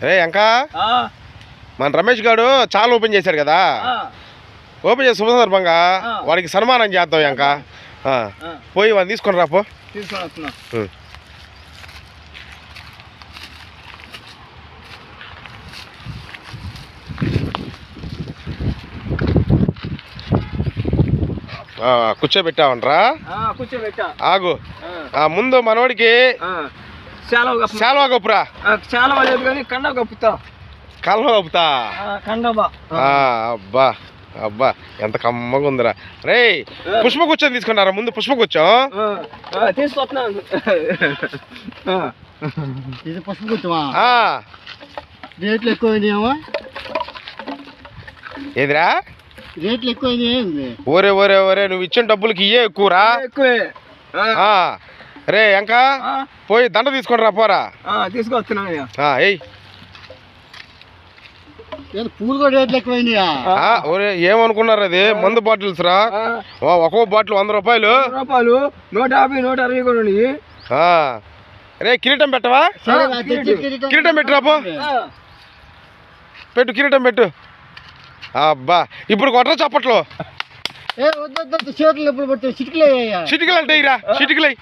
రే ఇంకా మన రమేష్ గారు చాలా ఓపెన్ చేశాడు కదా, ఓపెన్ చేసి శుభ సందర్భంగా వాడికి సన్మానం చేద్దాం. ఇంకా పోయి వాడిని తీసుకొని రాపో. కూర్చోబెట్టావంట్రా? ఆగు, ముందు మనోడికి శాలువా కప్పురా. కళ్ళ కప్పుతా. అబ్బా అబ్బా ఎంత కమ్మగా ఉందిరా. రే పుష్ప కూర్చొని తీసుకున్నారా? ముందు పుష్ప కూర్చో. పుష్ప కూర్చోవా? రేట్లు ఎక్కువ. ఏదిరా రేట్లు ఎక్కువ? ఓరే ఓరే ఓరే, నువ్వు ఇచ్చిన డబ్బులకి ఇయ్యే ఎక్కువరా. రే ఇంకా పోయి దండ తీసుకొని రా. పోరా తీసుకొస్తున్నా. పూలు కూడా రేట్లు ఎక్కువైనాయా? ఏమనుకున్నారు? అది మందు బాటిల్స్ రా. ఒక్కో బాటిల్ 100 రూపాయలు. 150 160 కూడా ఉన్నాయి. రే కిరీటం పెట్టవా? కిరీటం పెట్టిరాపో. పెట్టు, కిరీటం పెట్టు. అబ్బా ఇప్పుడు కొట్ట చప్పట్లో. చిటికలు అంటే ఇరా, చిటికలై.